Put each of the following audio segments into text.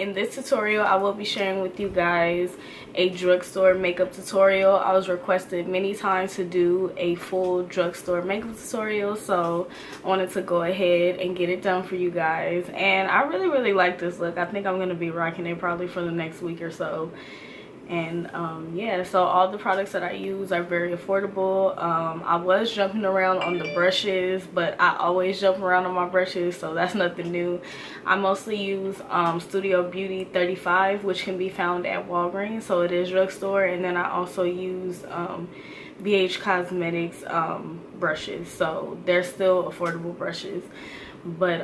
in this tutorial I will be sharing with you guys a drugstore makeup tutorial. I was requested many times to do a full drugstore makeup tutorial, so I wanted to go ahead and get it done for you guys. And I really like this look. I think I'm going to be rocking it probably for the next week or so. And yeah, so all the products that I use are very affordable. I was jumping around on the brushes, but I always jump around on my brushes, so that's nothing new. I mostly use Studio Beauty 35, which can be found at Walgreens, so it is drugstore. And then I also use BH Cosmetics brushes, so they're still affordable brushes. But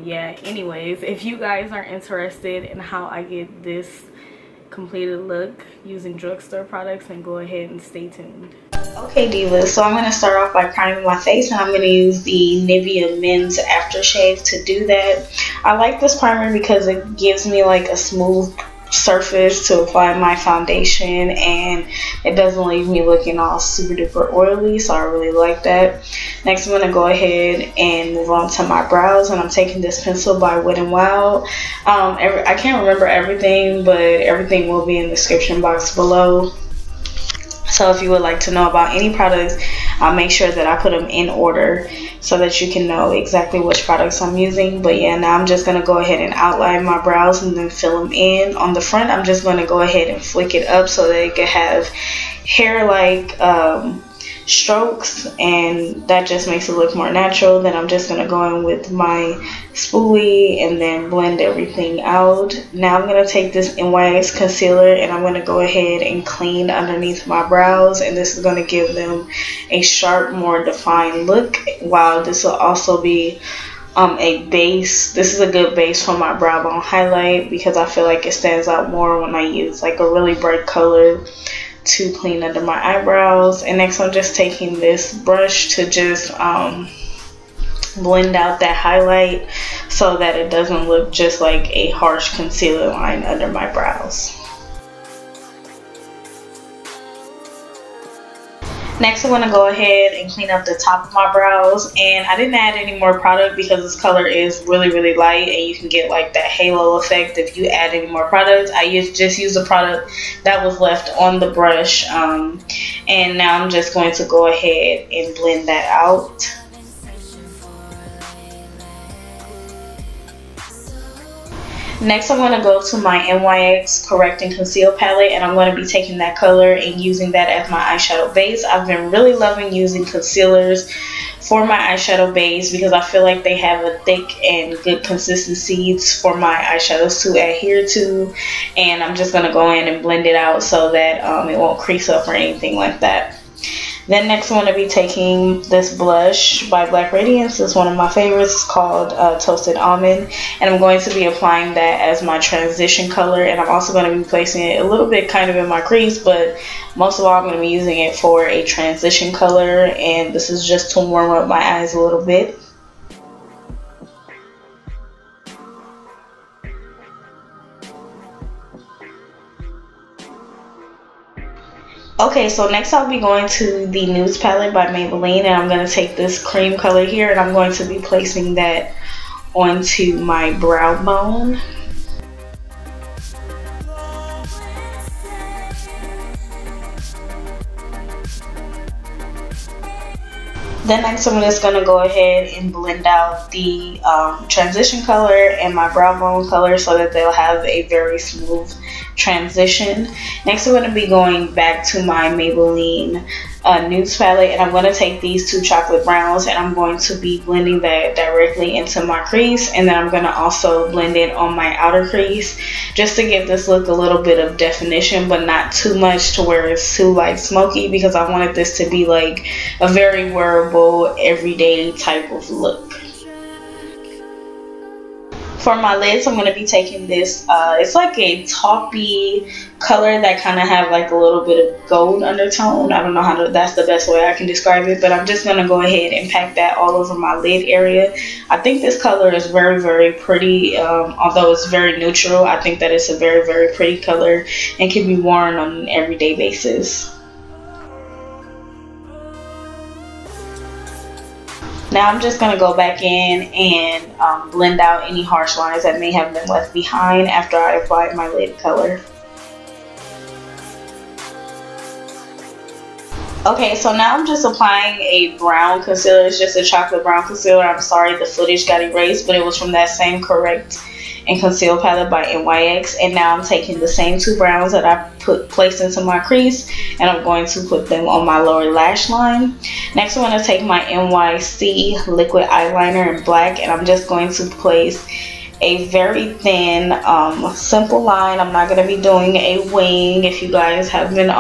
yeah, anyways, if you guys are interested in how I get this completed look using drugstore products, and go ahead and stay tuned. Okay divas, so I'm going to start off by priming my face, and I'm going to use the NIVEA Men's Aftershave to do that. I like this primer because it gives me like a smooth surface to apply my foundation, and it doesn't leave me looking all super duper oily, so I really like that. Next I'm going to go ahead and move on to my brows, and I'm taking this pencil by Wet n Wild. I can't remember everything, but everything will be in the description box below. So if you would like to know about any products, I'll make sure that I put them in order so that you can know exactly which products I'm using. But yeah, now I'm just going to go ahead and outline my brows and then fill them in. On the front, I'm just going to go ahead and flick it up so that it can have hair-like strokes, and that just makes it look more natural. Then I'm just going to go in with my spoolie and then blend everything out. Now I'm going to take this EYEZ concealer, and I'm going to go ahead and clean underneath my brows, and this is going to give them a sharp, more defined look, while this will also be a base. This is a good base for my brow bone highlight because I feel like it stands out more when I use like a really bright color to clean under my eyebrows. And next I'm just taking this brush to just blend out that highlight so that it doesn't look just like a harsh concealer line under my brows. Next I'm going to go ahead and clean up the top of my brows, and I didn't add any more product because this color is really light, and you can get like that halo effect if you add any more product. I just used the product that was left on the brush, and now I'm just going to go ahead and blend that out. Next I'm going to go to my NYX Correct and Conceal palette, and I'm going to be taking that color and using that as my eyeshadow base. I've been really loving using concealers for my eyeshadow base because I feel like they have a thick and good consistency for my eyeshadows to adhere to, and I'm just going to go in and blend it out so that it won't crease up or anything like that. Then next I'm going to be taking this blush by Black Radiance. It's one of my favorites. It's called Toasted Almond, and I'm going to be applying that as my transition color, and I'm also going to be placing it a little bit kind of in my crease, but most of all I'm going to be using it for a transition color, and this is just to warm up my eyes a little bit. Okay, so next I'll be going to the Nudes palette by Maybelline, and I'm going to take this cream color here, and I'm going to be placing that onto my brow bone. Then next I'm just going to go ahead and blend out the transition color and my brow bone color so that they'll have a very smooth transition. Next I'm going to be going back to my Maybelline Nudes palette, and I'm going to take these two chocolate browns, and I'm going to be blending that directly into my crease, and then I'm going to also blend it on my outer crease just to give this look a little bit of definition, but not too much to where it's too like smoky, because I wanted this to be like a very wearable everyday type of look. For my lids, I'm going to be taking this, it's like a taupey color that kind of have like a little bit of gold undertone. I don't know how to, that's the best way I can describe it, but I'm just going to go ahead and pack that all over my lid area. I think this color is very pretty, although it's very neutral. I think that it's a very pretty color and can be worn on an everyday basis. Now I'm just going to go back in and blend out any harsh lines that may have been left behind after I applied my lid color. Okay, so now I'm just applying a brown concealer. It's just a chocolate brown concealer. I'm sorry the footage got erased, but it was from that same Correct and Conceal palette by NYX. And now I'm taking the same two browns that I placed into my crease, and I'm going to put them on my lower lash line. Next, I'm going to take my NYC liquid eyeliner in black, and I'm just going to place a very thin, simple line. I'm not going to be doing a wing. If you guys have been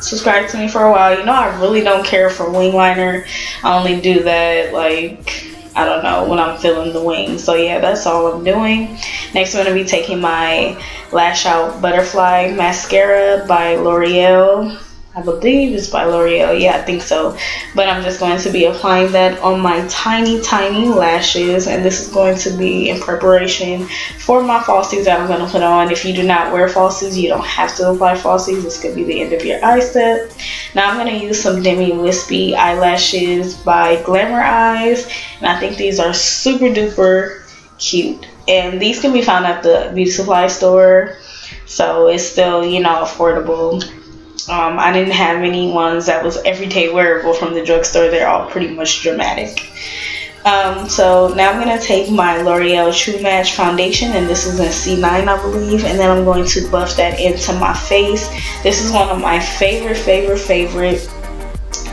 subscribed to me for a while, you know I really don't care for wing liner. I only do that, like, I don't know, when I'm feeling the wing. So yeah, that's all I'm doing. Next, I'm going to be taking my Lash Out Butterfly Mascara by L'Oreal. I believe it's by L'Oreal. Yeah, I think so. But I'm just going to be applying that on my tiny, tiny lashes. And this is going to be in preparation for my falsies that I'm going to put on. If you do not wear falsies, you don't have to apply falsies. This could be the end of your eye step. Now I'm going to use some DEMI Wispy eyelashes by Glamour Eyes. And I think these are super duper cute. And these can be found at the beauty supply store. So it's still, you know, affordable. I didn't have any ones that was everyday wearable from the drugstore. They're all pretty much dramatic. So now I'm going to take my L'Oreal True Match foundation, and this is in C9 I believe, and then I'm going to buff that into my face. This is one of my favorite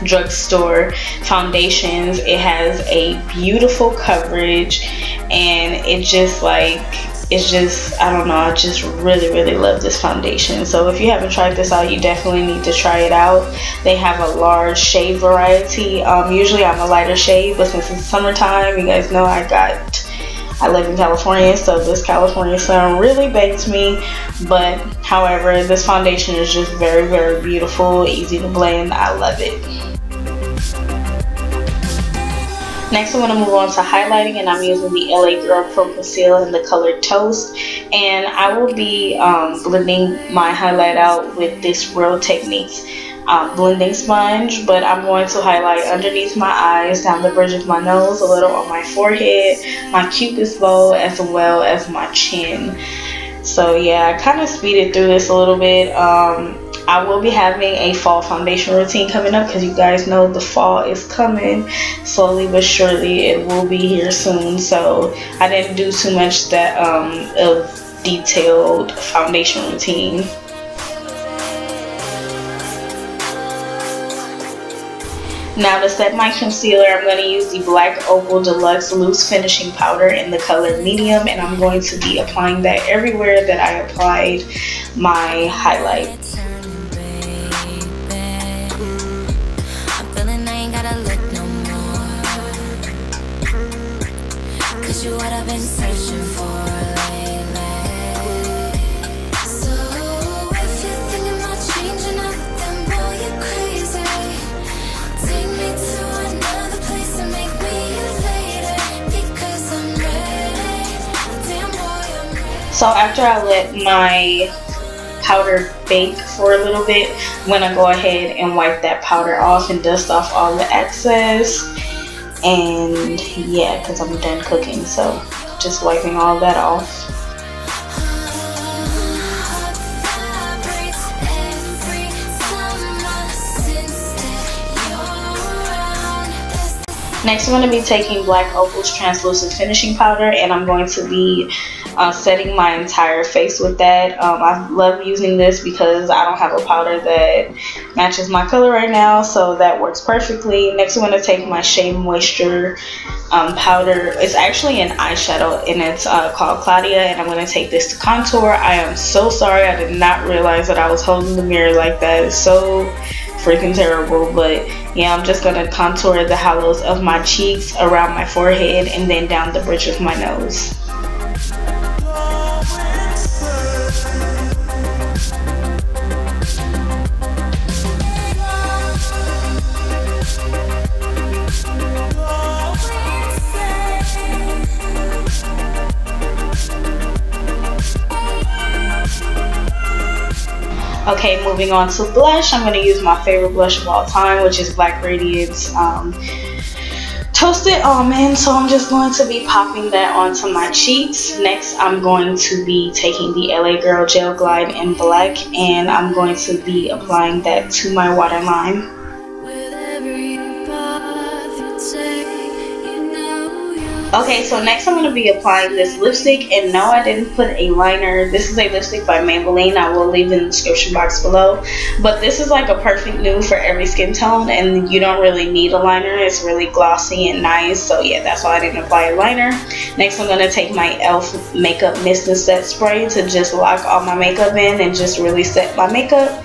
drugstore foundations. It has a beautiful coverage, and it just like, it's just, I don't know, I just really love this foundation. So if you haven't tried this out, you definitely need to try it out. They have a large shade variety. Usually I'm a lighter shade, but since it's summertime, you guys know I live in California, so this California sun really bakes me. But however, this foundation is just very beautiful, easy to blend. I love it. Next, I'm going to move on to highlighting, and I'm using the LA Girl Pro Conceal in the color Toast. And I will be blending my highlight out with this Real Techniques blending sponge. But I'm going to highlight underneath my eyes, down the bridge of my nose, a little on my forehead, my cupid's bow, as well as my chin. So yeah, I kind of speeded through this a little bit. I will be having a fall foundation routine coming up, because you guys know the fall is coming slowly but surely. It will be here soon, so I didn't do too much that of detailed foundation routine. Now to set my concealer, I'm going to use the Black Opal Deluxe Loose Finishing Powder in the color Medium, and I'm going to be applying that everywhere that I applied my highlight. What I've been searching for lately. So if you're thinking about changing up, then boy, you're crazy. Take me to another place and make me your lady, because I'm ready. Damn boy, I'm ready. So after I let my powder bake for a little bit, I'm gonna go ahead and wipe that powder off and dust off all the excess. And yeah, because I'm done cooking, so just wiping all that off. Next, I'm going to be taking Black Opal's Translucent Finishing Powder, and I'm going to be setting my entire face with that. I love using this because I don't have a powder that matches my color right now, so that works perfectly. Next, I'm going to take my Shea Moisture powder. It's actually an eyeshadow, and it's called Claudia, and I'm going to take this to contour. I am so sorry, I did not realize that I was holding the mirror like that. It's so freaking terrible. But yeah, I'm just going to contour the hollows of my cheeks, around my forehead, and then down the bridge of my nose. Okay, moving on to blush. I'm going to use my favorite blush of all time, which is Black Radiance toasted almond, so I'm just going to be popping that onto my cheeks. Next, I'm going to be taking the LA Girl Gel Glide in black, and I'm going to be applying that to my waterline. Okay, so next I'm going to be applying this lipstick, and no, I didn't put a liner. This is a lipstick by Maybelline. I will leave in the description box below. But this is like a perfect nude for every skin tone, and you don't really need a liner. It's really glossy and nice, so yeah, that's why I didn't apply a liner. Next, I'm going to take my e.l.f. Makeup Mist and Set Spray to just lock all my makeup in and just really set my makeup.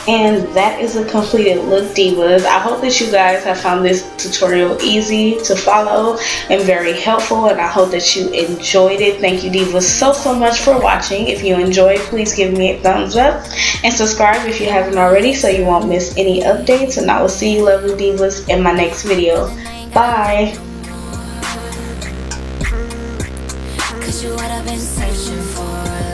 And that is a completed look, divas. I hope that you guys have found this tutorial easy to follow and very helpful, and I hope that you enjoyed it. Thank you, divas, so much for watching. If you enjoyed, please give me a thumbs up and subscribe if you haven't already so you won't miss any updates, and I will see you lovely divas in my next video. Bye. Cause you're what I've been searching for.